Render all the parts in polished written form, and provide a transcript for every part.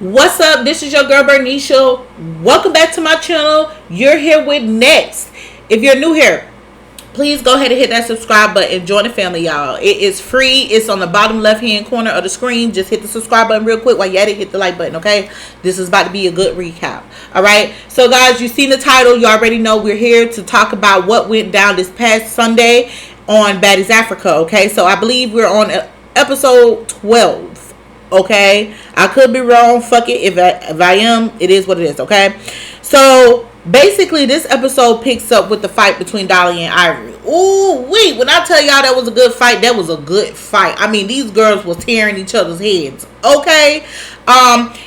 What's up? This is your girl Bernicia. Welcome back to my channel. You're here with N.E.X.T. If you're new here, please go ahead and hit that subscribe button. Join the family, y'all. It is free. It's on the bottom left hand corner of the screen. Just hit the subscribe button real quick while you're at it. Hit the like button, okay? This is about to be a good recap. Alright? So guys, you've seen the title. You already know we're here to talk about what went down this past Sunday on Baddies Africa, okay? So I believe we're on episode 12. Okay, I could be wrong. Fuck it. If I am, it is what it is. Okay, so basically, this episode picks up with the fight between Dolly and Ivory. Ooh, wait! When I tell y'all that was a good fight, that was a good fight. I mean, these girls was tearing each other's heads. Okay,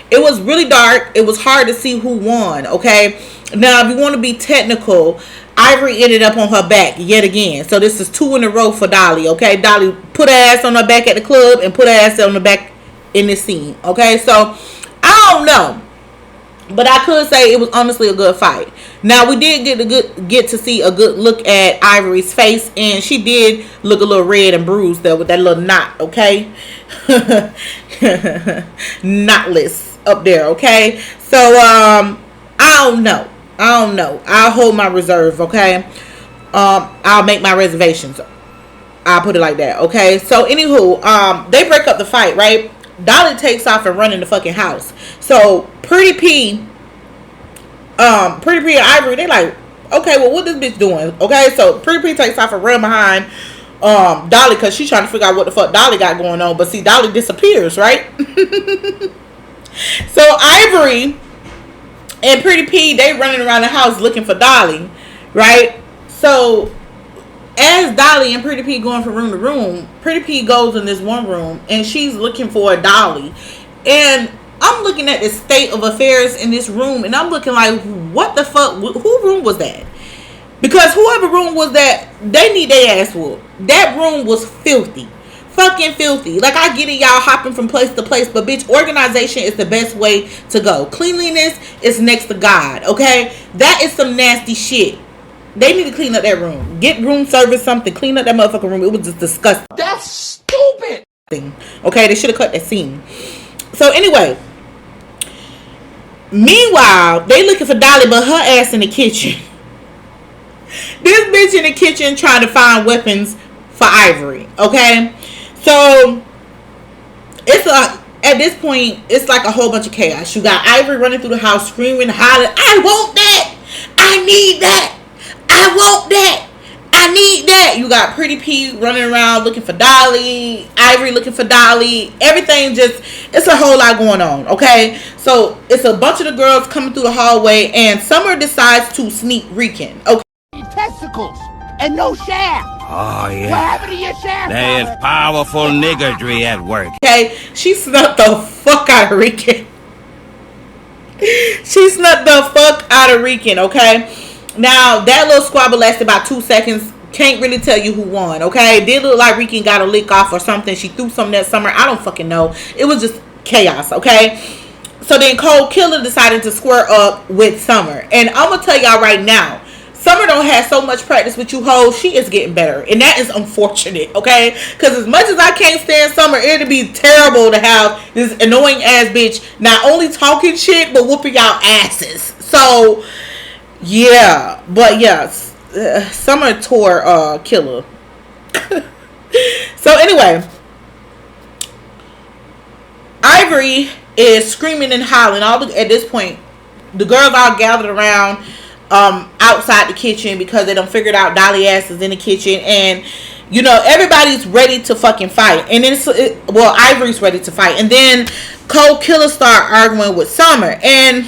it was really dark. It was hard to see who won. Okay, now if you want to be technical, Ivory ended up on her back yet again. So this is 2 in a row for Dolly. Okay, Dolly put her ass on her back at the club and put her ass on the back in this scene. Okay, so I don't know, but I could say it was honestly a good fight. Now we did get to see a good look at Ivory's face, and she did look a little red and bruised there with that little knot. Okay, knotless up there. Okay, so I don't know. I'll hold my reserve. Okay, I'll make my reservations. I'll put it like that. Okay, so anywho, they break up the fight, right? Dolly takes off and run in the fucking house. So Pretty P and Ivory, they like, okay, well, what this bitch doing? Okay, so Pretty P takes off and run behind Dolly because she's trying to figure out what the fuck Dolly got going on. But see, Dolly disappears, right? So Ivory and Pretty P, they running around the house looking for Dolly, right? So as Dolly and Pretty P going from room to room, Pretty P goes in this one room and she's looking for a Dolly. And I'm looking at the state of affairs in this room and I'm looking like, what the fuck? Who room was that? Because whoever room was that, they need their ass whooped. That room was filthy. Fucking filthy. Like, I get it, y'all hopping from place to place, but bitch, organization is the best way to go. Cleanliness is next to God, okay? That is some nasty shit. They need to clean up that room. Get room service something. Clean up that motherfucking room. It was just disgusting. That's stupid. Okay, they should have cut that scene. So anyway, meanwhile, they looking for Dolly, but her ass in the kitchen. This bitch in the kitchen trying to find weapons for Ivory. Okay, so it's at this point, it's like a whole bunch of chaos. You got Ivory running through the house, screaming, hollering, "I want that! I need that! I want that! I need that!" You got Pretty P running around looking for Dolly, Ivory looking for Dolly. Everything just, it's a whole lot going on, okay? So it's a bunch of the girls coming through the hallway, and Summer decides to sneak Rican. Okay. Testicles and no shaft. Oh, yeah. What happened to your shaft? There is powerful niggardry at work. Okay, she snuck the fuck out of Rican. She snuck the fuck out of Rican, okay? Now, that little squabble lasted about 2 seconds. Can't really tell you who won, okay? It did look like Rican got a lick off or something. She threw something at Summer. I don't fucking know. It was just chaos, okay? So then Cold Killer decided to square up with Summer. And I'm going to tell y'all right now, Summer don't have so much practice with you hoes. She is getting better. And that is unfortunate, okay? Because as much as I can't stand Summer, it'd be terrible to have this annoying ass bitch not only talking shit, but whooping y'all asses. So, yeah. But, yes. Summer tore Killer. So, anyway. Ivory is screaming and hollering. At this point, the girls all gathered around outside the kitchen because they done figured out Dolly ass is in the kitchen, and you know everybody's ready to fucking fight. And then Ivory's ready to fight, and then Cold Killer start arguing with Summer, and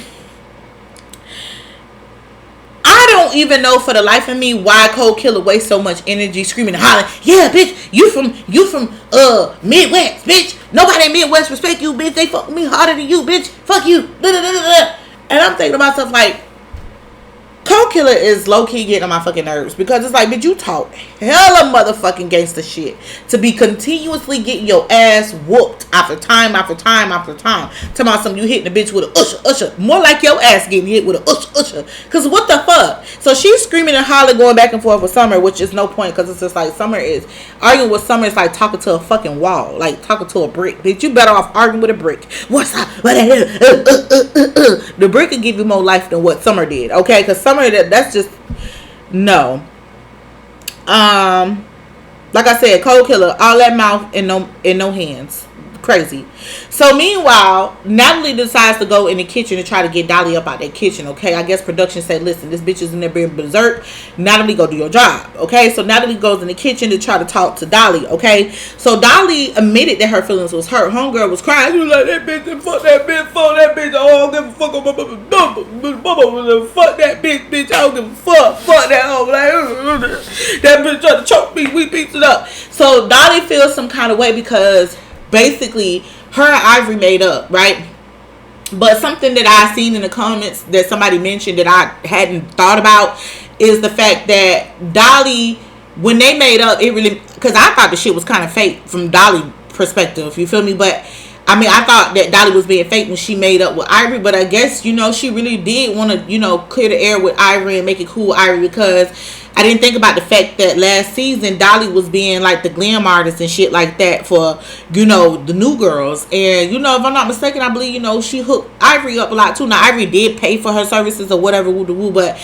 I don't even know for the life of me why Cold Killer wastes so much energy screaming and hollering, "Yeah, bitch, you from Midwest, bitch. Nobody in Midwest respect you, bitch. They fuck with me harder than you, bitch. Fuck you." And I'm thinking to myself like, Cold Killer is low-key getting on my fucking nerves because it's like, bitch, you talk hella motherfucking gangster shit to be continuously getting your ass whooped after time after time after time. Talking about something you hitting the bitch with a usher. More like your ass getting hit with a usher. Because what the fuck? So she's screaming and hollering, going back and forth with Summer, which is no point because it's just like Summer is arguing with Summer. It's like talking to a fucking wall, like talking to a brick. Bitch, you better off arguing with a brick. What's up? The brick can give you more life than what Summer did, okay? Because Summer, that's just no. Like I said, Cold Killer, all that mouth and no hands. Crazy. So meanwhile, Natalie decides to go in the kitchen and try to get Dolly up out that kitchen, okay? I guess production said, listen, this bitch is in there being berserk. Natalie, go do your job, okay? So Natalie goes in the kitchen to try to talk to Dolly, okay? So Dolly admitted that her feelings was hurt. Homegirl was crying. She was like, that bitch, and fuck that bitch, fuck that bitch. I don't give a fuck. Fuck that bitch, I don't give a fuck. Fuck that hoe. Like, that bitch tried to choke me. We beat it up. So Dolly feels some kind of way because basically her and Ivory made up, right? But something that I seen in the comments that somebody mentioned that I hadn't thought about is the fact that Dolly, when they made up, it really, because I thought the shit was kind of fake from Dolly perspective, you feel me? But I mean, I thought that Dolly was being fake when she made up with Ivory, but I guess, you know, she really did want to, you know, clear the air with Ivory and make it cool with Ivory, because I didn't think about the fact that last season Dolly was being like the glam artist and shit like that for, you know, the new girls. And, you know, if I'm not mistaken, I believe, you know, she hooked Ivory up a lot too. Now, Ivory did pay for her services or whatever, woo-de-woo, but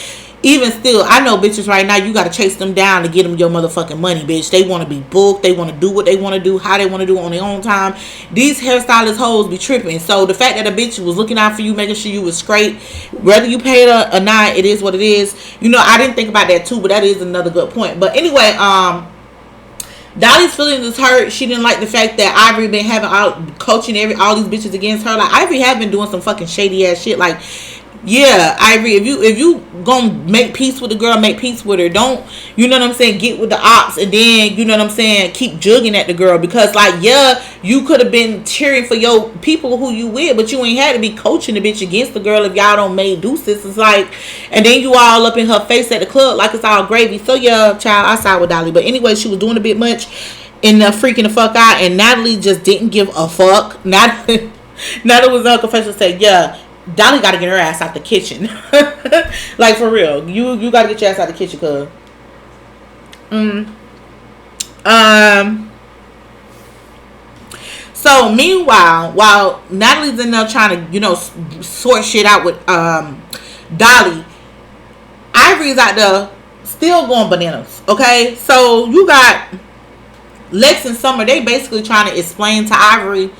even still, I know bitches right now, you got to chase them down to get them your motherfucking money, bitch. They want to be booked. They want to do what they want to do, how they want to do it on their own time. These hairstylist hoes be tripping. So the fact that a bitch was looking out for you, making sure you was straight, whether you paid her or not, it is what it is. You know, I didn't think about that too, but that is another good point. But anyway, Dolly's feelings is hurt. She didn't like the fact that Ivory been having coaching all these bitches against her. Like, Ivory have been doing some fucking shady ass shit. Like, yeah, Ivory, if you gonna make peace with the girl, make peace with her. Don't, you know what I'm saying, get with the ops and then, you know what I'm saying, keep jugging at the girl. Because, like, yeah, you could have been cheering for your people who you with, but you ain't had to be coaching the bitch against the girl if y'all don't make deuces. It's like, and then you all up in her face at the club like it's all gravy. So yeah, child, I side with Dolly. But anyway, she was doing a bit much in the freaking the fuck out, and Natalie just didn't give a fuck. Natalie was on her confession saying, yeah, Dolly got to get her ass out the kitchen. Like, for real. You got to get your ass out the kitchen, cuz. So, meanwhile, while Natalie's in there trying to, you know, sort shit out with Dolly, Ivory's out there still going bananas, okay? So, you got Lex and Summer. They basically trying to explain to Ivory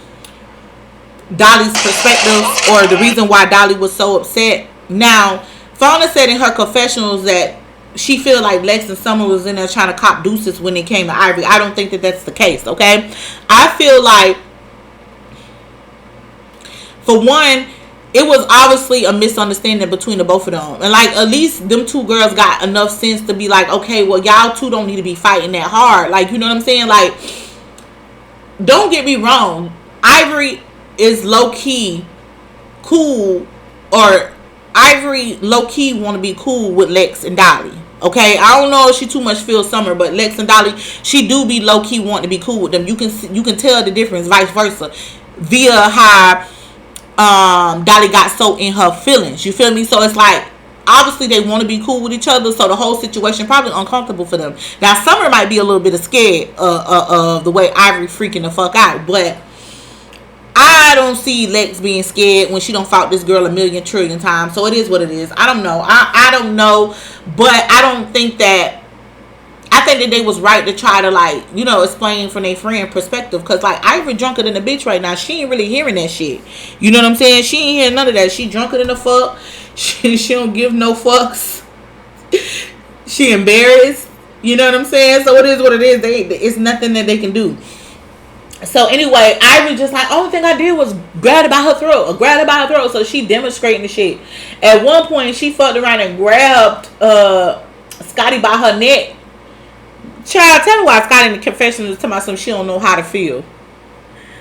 Dolly's perspective, or the reason why Dolly was so upset. Now, Fauna said in her confessionals that she feel like Lex and Summer was in there trying to cop deuces when it came to Ivory. I don't think that that's the case, okay? I feel like, for one, it was obviously a misunderstanding between the both of them. And, like, at least them two girls got enough sense to be like, okay, well, y'all two don't need to be fighting that hard. Like, you know what I'm saying? Like, don't get me wrong. Ivory is low-key cool, or Ivory low-key want to be cool with Lex and Dolly, okay? I don't know if she too much feels Summer, but Lex and Dolly, she do be low-key wanting to be cool with them. You can tell the difference, vice versa, via how Dolly got so in her feelings, you feel me? So it's like, obviously they want to be cool with each other, so the whole situation probably uncomfortable for them. Now, Summer might be a little bit scared of the way Ivory freaking the fuck out, but I don't see Lex being scared when she don't fought this girl a million trillion times. So it is what it is. I don't know. I don't know. But I don't think that, I think that they was right to try to, like, you know, explain from their friend perspective. Because, like, Ivory drunker than a bitch right now. She ain't really hearing that shit. You know what I'm saying? She ain't hearing none of that. She drunker than a fuck. She don't give no fucks. She embarrassed. You know what I'm saying? So it is what it is. It's nothing that they can do. So anyway, Ivory just like, only thing I did was grab it by her throat. So she demonstrating the shit. At one point, she fucked around and grabbed Scotty by her neck. Child, tell me why Scotty in the confession is talking about something she don't know how to feel.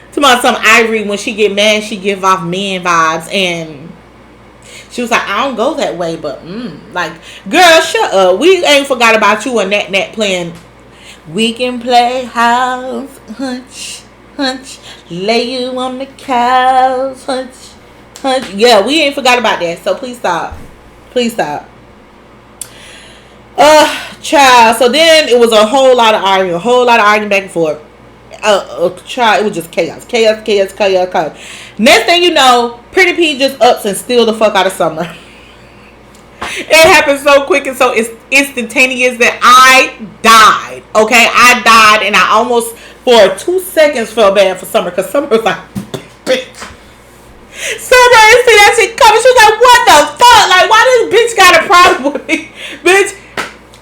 Talking about some Ivory, when she get mad, she give off man vibes. And She was like, I don't go that way, but like, girl, shut up. We ain't forgot about you and N.E.X.T playing. We can play house, hunch, hunch, lay you on the couch, hunch, hunch. Yeah, we ain't forgot about that. So please stop. Please stop. Child. So then it was a whole lot of arguing back and forth. Child, it was just chaos. Next thing you know, Pretty P just ups and steal the fuck out of Summer. It happened so quick and so instantaneous that I died. Okay, I died, and I almost for 2 seconds felt bad for Summer, because Summer was like, bitch. Summer didn't see that shit coming. She was like, what the fuck? Like, why this bitch got a problem with me? Bitch,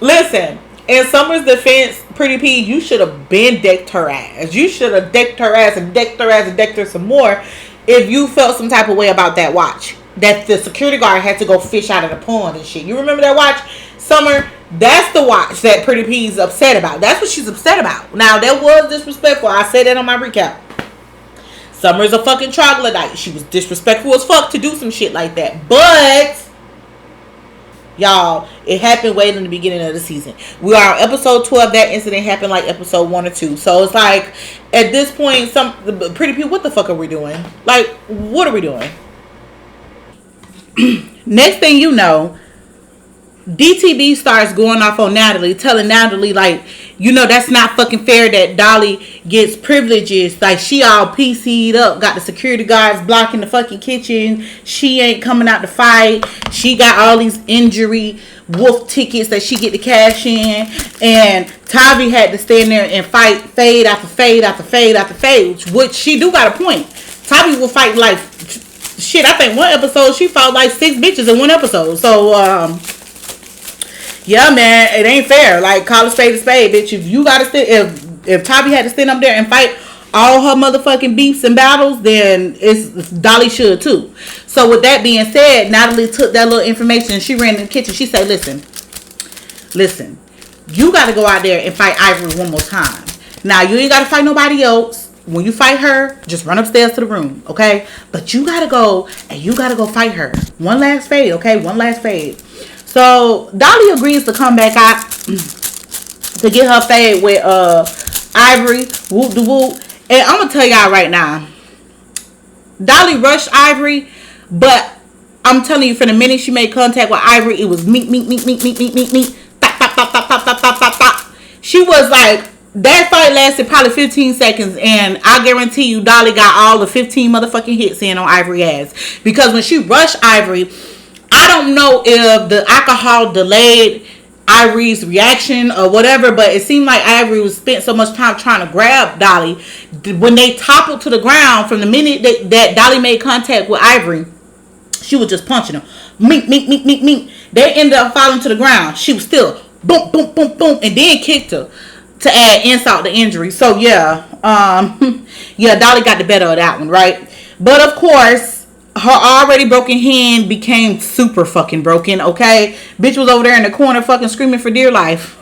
listen. In Summer's defense, Pretty P, you should have been decked her ass. You should have decked her ass and decked her ass and decked her some more if you felt some type of way about that watch. That the security guard had to go fish out of the pond and shit. You remember that watch? Summer, that's the watch that Pretty P's upset about. That's what she's upset about. Now, that was disrespectful. I said that on my recap. Summer's a fucking troglodyte. She was disrespectful as fuck to do some shit like that. But y'all, it happened way in the beginning of the season. We are on episode 12. That incident happened like episode 1 or 2. So it's like, at this point, Pretty P, what the fuck are we doing? Like, what are we doing? Next thing you know, DTB starts going off on Natalie, telling Natalie, like, you know, that's not fucking fair that Dolly gets privileges. Like, she all PC'd up, got the security guards blocking the fucking kitchen. She ain't coming out to fight. She got all these injury wolf tickets that she get to cash in. And Tavi had to stand there and fight fade after fade after fade after fade, which she do got a point. Tavi will fight like shit. I think one episode she fought like 6 bitches in one episode. So, yeah, man, it ain't fair. Like, call a spade, bitch. If you gotta if Tavi had to stand up there and fight all her motherfucking beefs and battles, then it's Dolly should too. So with that being said, Natalie took that little information and she ran in the kitchen. She said, listen, you gotta go out there and fight Ivory one more time. Now, you ain't gotta fight nobody else. When you fight her, just run upstairs to the room, okay? But you gotta go and you gotta go fight her. One last fade, okay? One last fade. So Dolly agrees to come back out to get her fade with Ivory. Whoop de whoop. And I'm gonna tell y'all right now, Dolly rushed Ivory, but I'm telling you, from the minute she made contact with Ivory, it was meet. Thop. She was like, that fight lasted probably 15 seconds, and I guarantee you Dolly got all the 15 motherfucking hits in on Ivory ass. Because when she rushed Ivory, I don't know if the alcohol delayed Ivory's reaction or whatever, but it seemed like Ivory was spent so much time trying to grab Dolly. When they toppled to the ground, from the minute that Dolly made contact with Ivory, she was just punching them. Meet. They ended up falling to the ground. She was still boom, and then kicked her to add insult to injury. So yeah, Dolly got the better of that one, right? But of course, her already broken hand became super fucking broken, okay? Bitch was over there in the corner fucking screaming for dear life.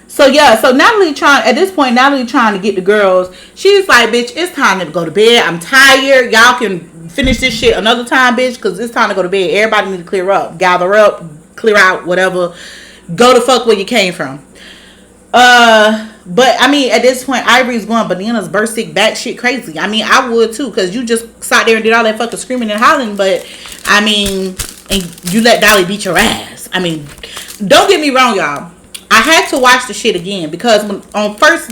So Natalie trying to get the girls. She's like, bitch, it's time to go to bed. I'm tired. Y'all can finish this shit another time, bitch, because it's time to go to bed. Everybody need to clear up, gather up, clear out, whatever. Go to fuck where you came from. But I mean, at this point, Ivory's going bananas, burst sick, back shit crazy. I mean, I would too, because you just sat there and did all that fucking screaming and hollering. But I mean, and you let Dolly beat your ass. I mean, don't get me wrong, y'all. I had to watch the shit again, because when, on first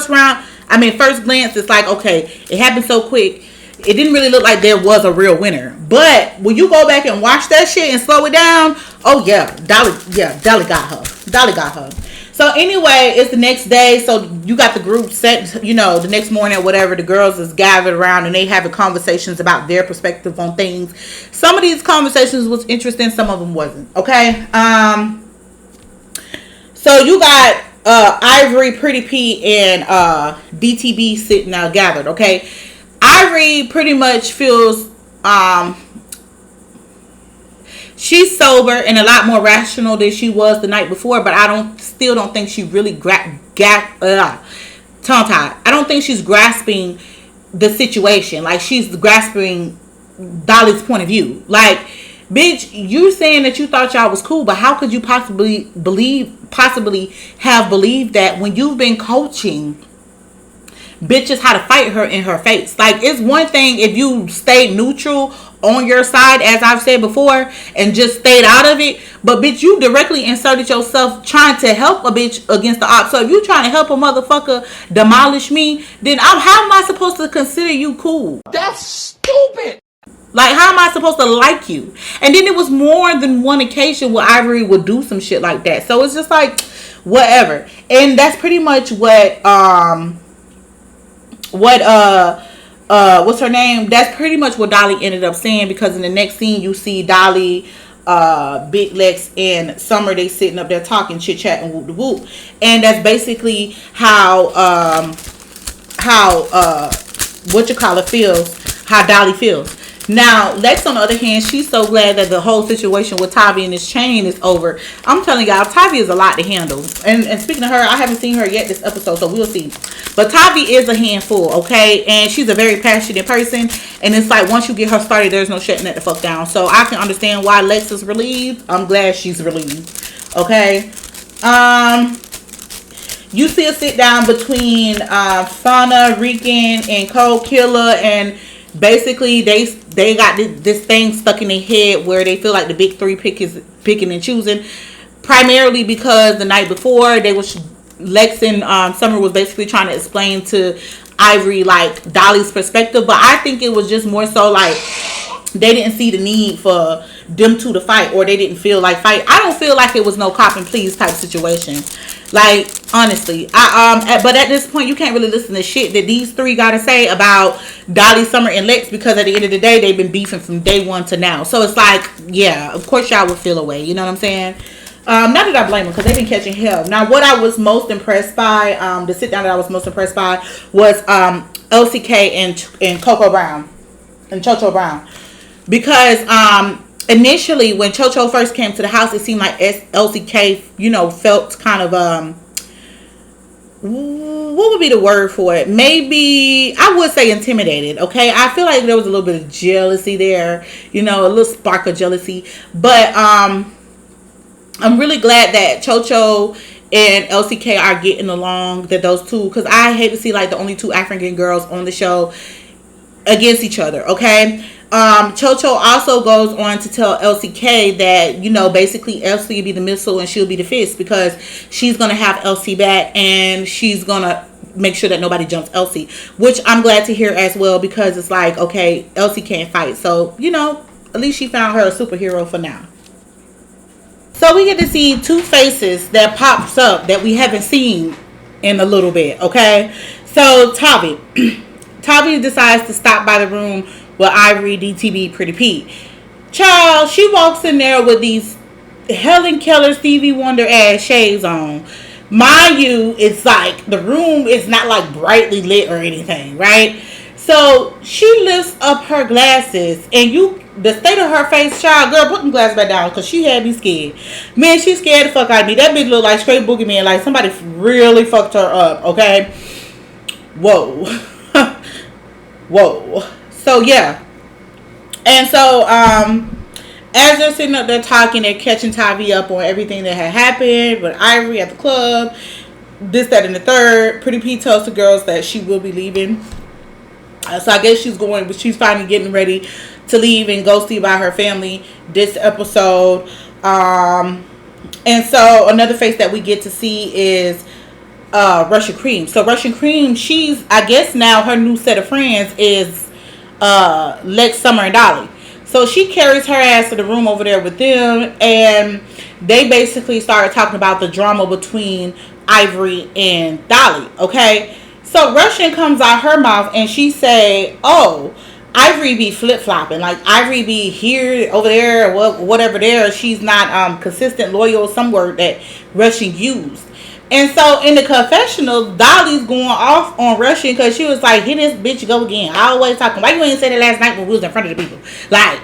glance, it's like, okay, it happened so quick. It didn't really look like there was a real winner. But when you go back and watch that shit and slow it down, oh yeah, Dolly got her. So anyway, it's the next day. So you got the group set, you know, the next morning or whatever. The girls is gathered around and they having conversations about their perspective on things. Some of these conversations was interesting. Some of them wasn't. Okay. So you got Ivory, Pretty P, and DTB sitting out gathered. Okay. Ivory pretty much feels she's sober and a lot more rational than she was the night before, but I still don't think she really tongue-tied. I don't think she's grasping the situation. Like, she's grasping Dolly's point of view. Like, bitch, you saying that you thought y'all was cool, but how could you possibly have believed that when you've been coaching bitches how to fight her in her face? Like, it's one thing if you stayed neutral on your side, as I've said before, and just stayed out of it. But bitch, you directly inserted yourself trying to help a bitch against the ops. So if you trying to help a motherfucker demolish me, then how am I supposed to consider you cool? That's stupid. Like, how am I supposed to like you? And then it was more than one occasion where Ivory would do some shit like that. So it's just like, whatever. And that's pretty much what's her name? That's pretty much what Dolly ended up saying, because in the next scene you see Dolly, Big Lex, and Summer, they sitting up there talking, chit chatting, whoop de whoop. And that's basically how Dolly feels. Now, Lex, on the other hand, she's so glad that the whole situation with Tavi and this chain is over. I'm telling y'all, Tavi is a lot to handle. And speaking of her, I haven't seen her yet this episode, so we'll see. But Tavi is a handful, okay? And she's a very passionate person. And it's like, once you get her started, there's no shutting that the fuck down. So I can understand why Lex is relieved. I'm glad she's relieved, okay? You see a sit down between Fauna, Rican, and Cold Killer, and basically they got this thing stuck in their head where they feel like the big three picking and choosing, primarily because the night before Lex and Summer was basically trying to explain to Ivory like Dolly's perspective, but I think it was just more so like they didn't see the need for them two to fight, or they didn't feel like fight. I don't feel like it was no cop and please type situation. Like, honestly, but at this point, you can't really listen to shit that these three gotta say about Dolly, Summer, and Lex, because at the end of the day, they've been beefing from day one to now. So it's like, yeah, of course y'all would feel away. You know what I'm saying? Not that I blame them, because they've been catching hell. Now, what I was most impressed by, the sit down that I was most impressed by was LCK and Coco Brown and Chocho Brown, because initially, when Chocho first came to the house, it seemed like LCK, felt kind of, what would be the word for it? Maybe, I would say intimidated, okay? I feel like there was a little bit of jealousy there, a little spark of jealousy. But I'm really glad that Chocho and LCK are getting along, that those two, because I hate to see, like, the only two African girls on the show against each other, okay? Chocho also goes on to tell LCK that, basically LC will be the missile and she'll be the fist, because she's going to have LC back and she's going to make sure that nobody jumps LC, which I'm glad to hear as well, because it's like, okay, LC can't fight. So, at least she found her a superhero for now. So we get to see two faces that pops up that we haven't seen in a little bit, okay? So Tavi decides to stop by the room with Ivory, DTB, Pretty Pete. Child, she walks in there with these Helen Keller, Stevie Wonder ass shades on. Mind you, it's like the room is not like brightly lit or anything, right? So she lifts up her glasses, and the state of her face, child, girl, put them glasses back down, because she had me scared. Man, she scared the fuck out of me. That bitch looked like straight boogeyman, like somebody really fucked her up, okay? Whoa. Whoa. So, yeah. And so, as they're sitting up there talking, they're catching Tavi up on everything that had happened with Ivory at the club, this, that, and the third. Pretty Pete tells the girls that she will be leaving. So I guess she's finally getting ready to leave and go see about her family this episode. And so another face that we get to see is Russian Cream. So Russian Cream, she's, I guess now her new set of friends is Lex, Summer, and Dolly. So she carries her ass to the room over there with them, and they basically started talking about the drama between Ivory and Dolly, okay? So Russian comes out her mouth and she say, oh, Ivory be flip-flopping, like Ivory be here, over there, whatever there. She's not consistent, loyal, some word that Russian used. And so in the confessional, Dolly's going off on Russian, because she was like, here this bitch go again. I always talking. Why you ain't say that last night when we was in front of the people? Like,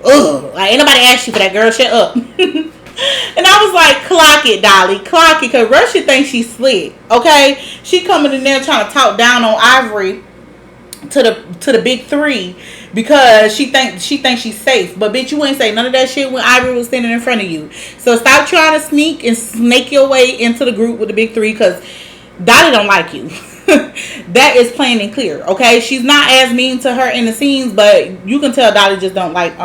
ugh. Like, ain't nobody asked you for that, girl. Shut up. And I was like, clock it, Dolly. Clock it. Because Russian thinks she's slick. Okay? She coming in there trying to talk down on Ivory. to the big three because she thinks she's safe. But bitch, you ain't say none of that shit when Ivory was standing in front of you. So stop trying to sneak and snake your way into the group with the big three because Dolly don't like you. That is plain and clear. Okay, she's not as mean to her in the scenes, but you can tell Dolly just don't like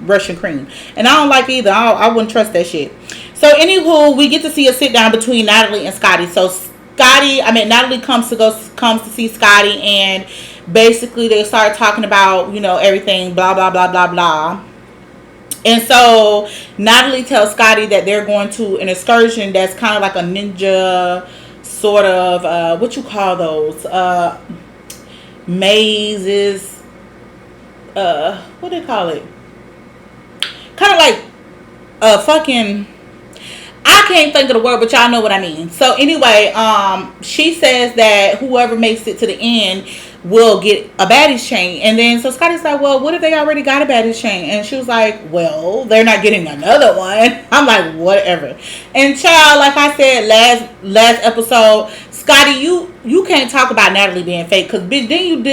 Russian cream, and I don't like either. I wouldn't trust that shit. So anywho, we get to see a sit down between Natalie and Scotty. So Natalie comes to see Scotty, and basically they start talking about, you know, everything, blah blah blah blah blah. And so Natalie tells Scotty that they're going to an excursion that's kind of like a ninja sort of what you call those mazes, what do they call it, kind of like a fucking, I can't think of the word, but y'all know what I mean. So anyway, she says that whoever makes it to the end will get a Baddies chain. And then so Scotty's like, well, what if they already got a Baddies chain? And she was like, well, they're not getting another one. I'm like, whatever. And child, like I said last episode, Scotty, you can't talk about Natalie being fake, because bitch, didn't you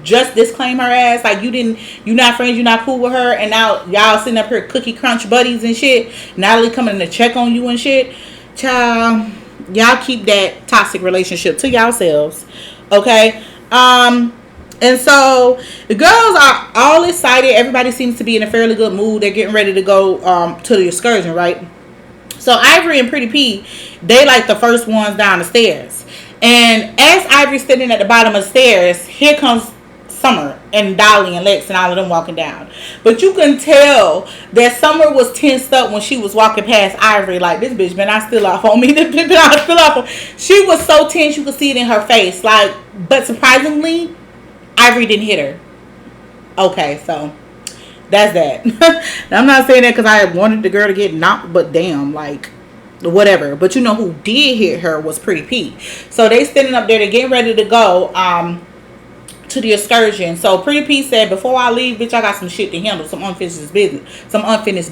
just disclaim her ass? Like you not friends, you not cool with her, and now y'all sitting up here cookie crunch buddies and shit. Natalie coming to check on you and shit. Child, y'all keep that toxic relationship to yourselves, okay? And so the girls are all excited. Everybody seems to be in a fairly good mood. They're getting ready to go to the excursion, right? So Ivory and Pretty P, they like the first ones down the stairs. And as Ivory's sitting at the bottom of the stairs, here comes Summer and Dolly and Lex and all of them walking down. But you can tell that Summer was tensed up when she was walking past Ivory. Like, this bitch been I still off on me. This bitch been I still off on. She was so tense you could see it in her face. Like, but surprisingly, Ivory didn't hit her. Okay, so that's that. I'm not saying that because I wanted the girl to get knocked, but damn, like, whatever. But you know who did hit her was Pretty P. So they standing up there, they're getting ready to go to the excursion. So Pretty P said, before I leave, bitch, I got some shit to handle, some unfinished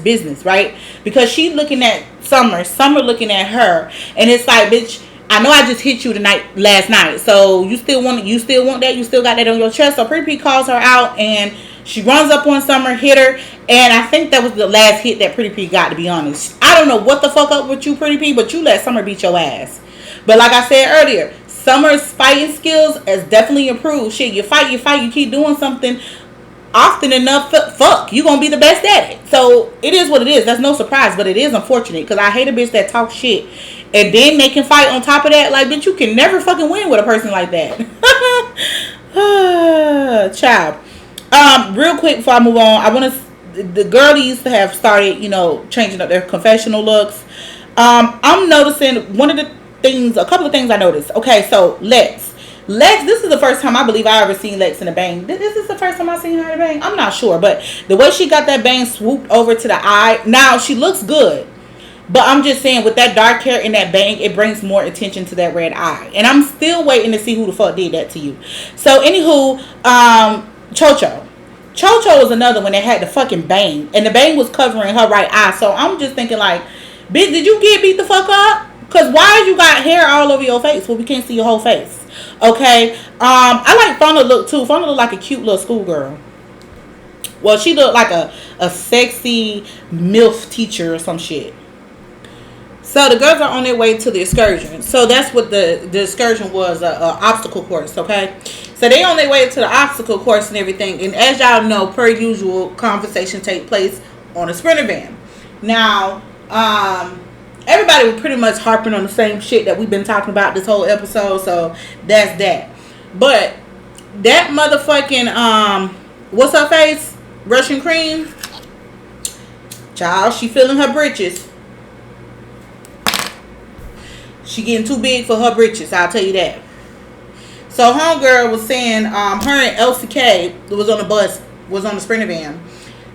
business, right? Because she looking at Summer looking at her, and it's like, bitch, I know I just hit you last night, so you still want that, you still got that on your chest. So Pretty P calls her out, and she runs up on Summer, hit her, and I think that was the last hit that Pretty P got, to be honest. I don't know what the fuck up with you, Pretty P, but you let Summer beat your ass. But like I said earlier, Summer's fighting skills has definitely improved. Shit, you fight, you keep doing something often enough, fuck, you gonna be the best at it. So it is what it is. That's no surprise, but it is unfortunate, because I hate a bitch that talks shit and then they can fight on top of that. Like, bitch, you can never fucking win with a person like that. Child. Real quick before I move on, the girlies have started, you know, changing up their confessional looks. I'm noticing a couple of things I noticed. Okay, so Lex, this is the first time I believe I ever seen Lex in a bang. This is the first time I seen her in a bang. I'm not sure, but the way she got that bang swooped over to the eye, now she looks good. But I'm just saying, with that dark hair and that bang, it brings more attention to that red eye. And I'm still waiting to see who the fuck did that to you. So anywho, Chocho was another one that had the fucking bang, and the bang was covering her right eye. So I'm just thinking, like, bitch, did you get beat the fuck up? Because why you got hair all over your face? Well, we can't see your whole face. Okay. I like Fauna look too. Fauna look like a cute little schoolgirl. Well, she looked like a sexy MILF teacher or some shit. So the girls are on their way to the excursion. So that's what the excursion was, a obstacle course, okay? So they on their way to the obstacle course and everything. And as y'all know, per usual, conversation take place on a Sprinter van. Now, everybody was pretty much harping on the same shit that we've been talking about this whole episode. So that's that. But that motherfucking, what's her face? Russian cream. Child, she feeling her britches. She getting too big for her britches, I'll tell you that. So homegirl was saying, her and LCK was on the bus, was on the Sprinter van,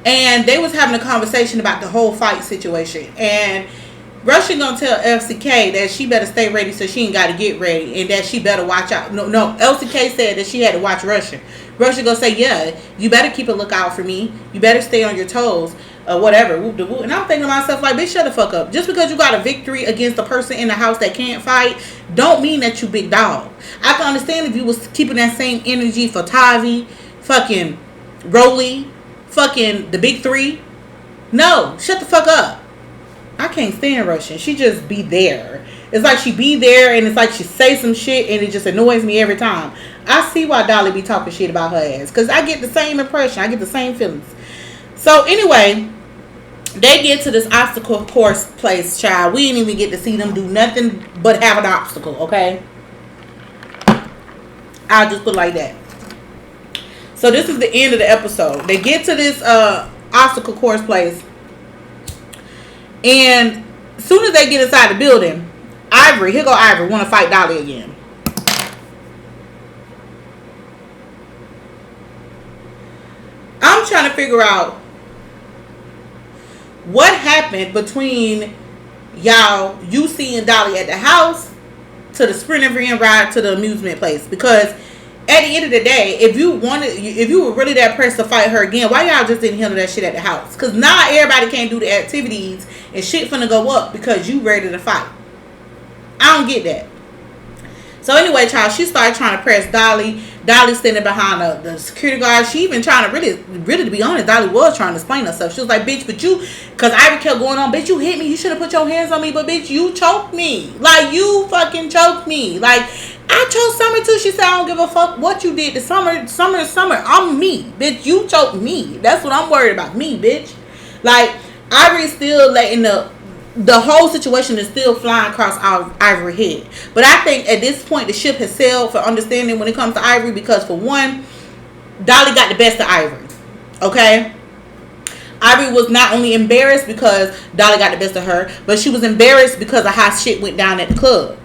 and they was having a conversation about the whole fight situation. And Russian gonna tell LCK that she better stay ready, so she ain't got to get ready, and that she better watch out. No, LCK said that she had to watch Russian. Russian gonna say, yeah, you better keep a lookout for me. You better stay on your toes. or whatever. Whoop de whoop. And I'm thinking to myself, like, bitch, shut the fuck up. Just because you got a victory against a person in the house that can't fight, don't mean that you big dog. I can understand if you was keeping that same energy for Tavi, fucking Rolly, fucking the big three. No, shut the fuck up. I can't stand Russian. She just be there. It's like she be there, and it's like she say some shit, and it just annoys me every time. I see why Dolly be talking shit about her ass, because I get the same impression. I get the same feelings. So anyway, they get to this obstacle course place, child. We didn't even get to see them do nothing but have an obstacle, okay? I'll just put it like that. So this is the end of the episode. They get to this obstacle course place, and as soon as they get inside the building, Ivory, here go Ivory, want to fight Dolly again. I'm trying to figure out what happened between y'all, you seeing Dolly at the house, to the sprinter van ride to the amusement place. Because at the end of the day, if you were really that pressed to fight her again, why y'all just didn't handle that shit at the house? Because now everybody can't do the activities and shit finna go up because you ready to fight. I don't get that. So anyway, child, she started trying to press Dolly. Dolly standing behind the security guard. She even trying to really to be honest, Dolly was trying to explain herself. She was like, bitch, but you, because Ivy kept going on, bitch, you hit me. You should have put your hands on me, but bitch, you choked me. Like, you fucking choked me. Like, I chose Summer too. She said, I don't give a fuck what you did to Summer. Summer is Summer. I'm me, bitch. You choked me. That's what I'm worried about. Me, bitch. Like, Ivory's still letting the whole situation is still flying across our Ivory head. But I think at this point the ship has sailed for understanding when it comes to Ivory, because for one, Dolly got the best of Ivory. Okay? Ivory was not only embarrassed because Dolly got the best of her, but she was embarrassed because of how shit went down at the club.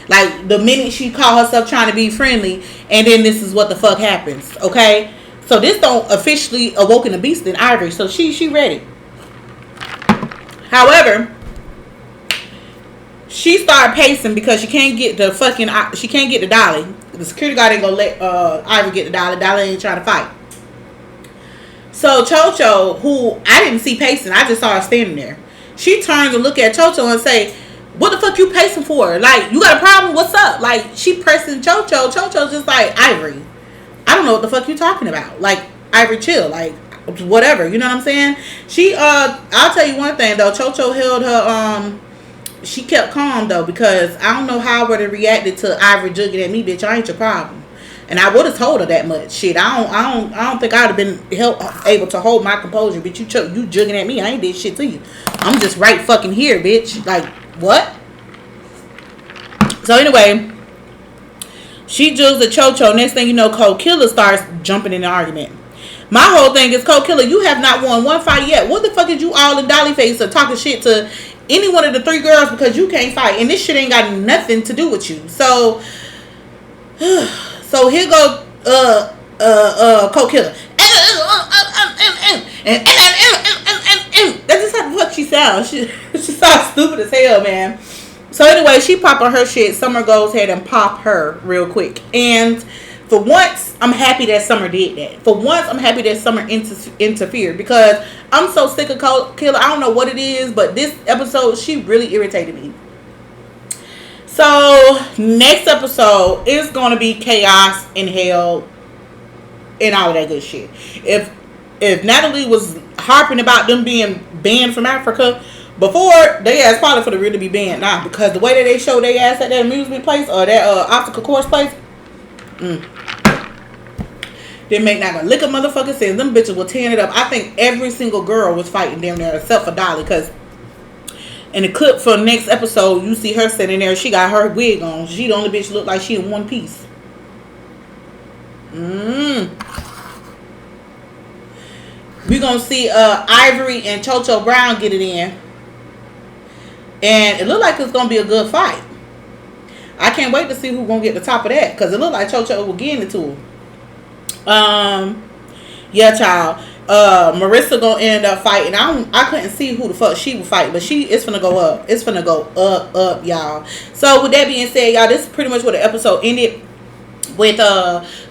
Like, the minute she called herself trying to be friendly, and then this is what the fuck happens. Okay? So this don't officially awoken the beast in Ivory. So she ready. However, she started pacing because she can't get the Dolly. The security guard ain't gonna let Ivory get the Dolly. Dolly ain't trying to fight. So Chocho, who I didn't see pacing, I just saw her standing there. She turns and look at Chocho and say, "What the fuck you pacing for? Like, you got a problem? What's up?" Like, she pressing Chocho. Chocho's just like, "Ivory, I don't know what the fuck you talking about. Like, Ivory, chill. Like, whatever." You know what I'm saying? I'll tell you one thing though. Chocho held her she kept calm though, because I don't know how I would have reacted to Ivory jugging at me, bitch. I ain't your problem. And I would have told her that much. Shit, I don't think I'd have been able to hold my composure, bitch. You jugging at me. I ain't did shit to you. I'm just right fucking here, bitch. Like, what? So anyway, she jugs at Chocho. Next thing you know, Cold Killer starts jumping in the argument. My whole thing is, Cold Killer, you have not won one fight yet. What the fuck is you all in Dolly face or talking shit to any one of the three girls because you can't fight? And this shit ain't got nothing to do with you. So here go Cold Killer. That's just how the fuck she sounds. She sounds stupid as hell, man. So anyway, she popping her shit. Summer goes ahead and pop her real quick. And for once, I'm happy that Summer did that. For once, I'm happy that Summer interfered, because I'm so sick of Cold Killer. I don't know what it is, but this episode, she really irritated me. So, next episode is going to be chaos and hell and all of that good shit. If Natalie was harping about them being banned from Africa before, they ass probably for the really be banned now, because the way that they show they ass at that amusement place or that obstacle course place, they make not gonna lick a motherfucking sense. Them bitches will tear it up. I think every single girl was fighting down there except for Dolly, because in the clip for the next episode, you see her sitting there. She got her wig on. She the only bitch look like she in one piece. We gonna see Ivory and Chocho Brown get it in, and it look like it's gonna be a good fight. I can't wait to see who's gonna get the top of that, because it look like Chocho will get into him. Yeah, child. Marissa gonna end up fighting. I couldn't see who the fuck she would fight, but it's finna go up. It's finna go up, y'all. So with that being said, y'all, this is pretty much where the episode ended, with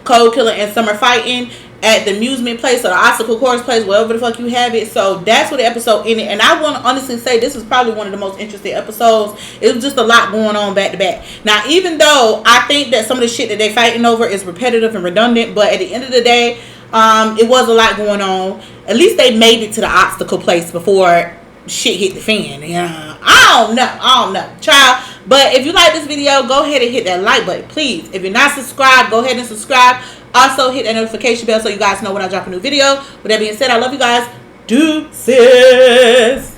Cold Killer and Summer fighting. at the amusement place or the obstacle course place, wherever the fuck you have it. So that's what the episode ended. And I want to honestly say this is probably one of the most interesting episodes. It was just a lot going on back to back. Now, even though I think that some of the shit that they fighting over is repetitive and redundant, but at the end of the day, it was a lot going on. At least they made it to the obstacle place before shit hit the fan. I don't know, child. But if you like this video, go ahead and hit that like button, please. If you're not subscribed, go ahead and subscribe. Also, hit that notification bell so you guys know when I drop a new video. With that being said, I love you guys. Deuces.